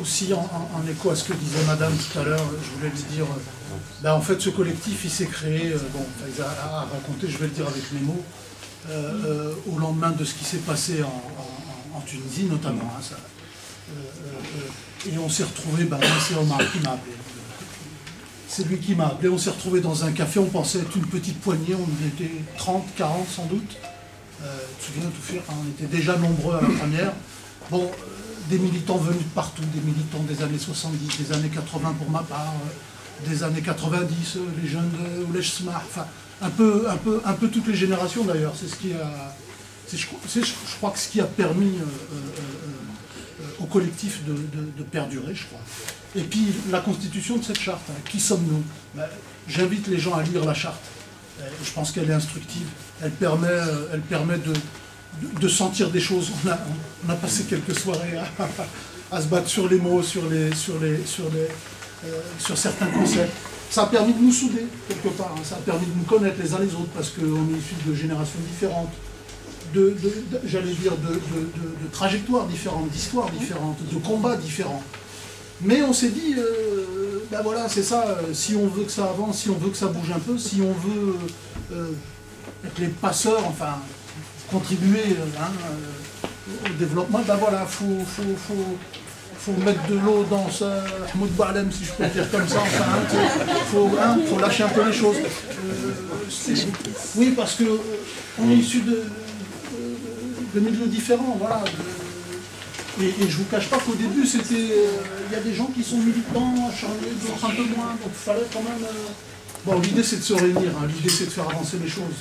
aussi en écho à ce que disait Madame tout à l'heure, je voulais lui dire, en fait ce collectif il s'est créé, Faiza a raconté, je vais le dire avec mes mots, au lendemain de ce qui s'est passé en Tunisie notamment. Et on s'est retrouvé, c'est Omar qui m'a appelé. C'est lui qui m'a appelé, on s'est retrouvé dans un café, on pensait être une petite poignée, on était 30, 40 sans doute. Tu te souviens, tout faire, on était déjà nombreux à la première. Bon, des militants venus de partout, des militants des années 70, des années 80 pour ma part, des années 90, les jeunes de Oulech Smar, enfin, un peu toutes les générations d'ailleurs. C'est ce qui a, je crois que ce qui a permis au collectif de perdurer, je crois. Et puis la constitution de cette charte, qui sommes-nous? J'invite les gens à lire la charte. Je pense qu'elle est instructive. Elle permet de sentir des choses. On a passé quelques soirées à se battre sur les mots, sur certains concepts. Ça a permis de nous souder, quelque part. Ça a permis de nous connaître les uns les autres, parce qu'on est issus de générations différentes, j'allais dire, de trajectoires différentes, d'histoires différentes, de combats différents. Mais on s'est dit, voilà, c'est ça, si on veut que ça avance, si on veut que ça bouge un peu, si on veut être les passeurs, enfin, contribuer au développement, voilà, faut mettre de l'eau dans ça, Ahmed Ba'alem, si je peux dire comme ça, enfin, faut lâcher un peu les choses. Oui, parce qu'on est issus de milieux différents, voilà. Et je ne vous cache pas qu'au début, il y a des gens qui sont militants, acharnés, d'autres un peu moins, donc il fallait quand même... Bon, l'idée c'est de se réunir, l'idée c'est de faire avancer les choses.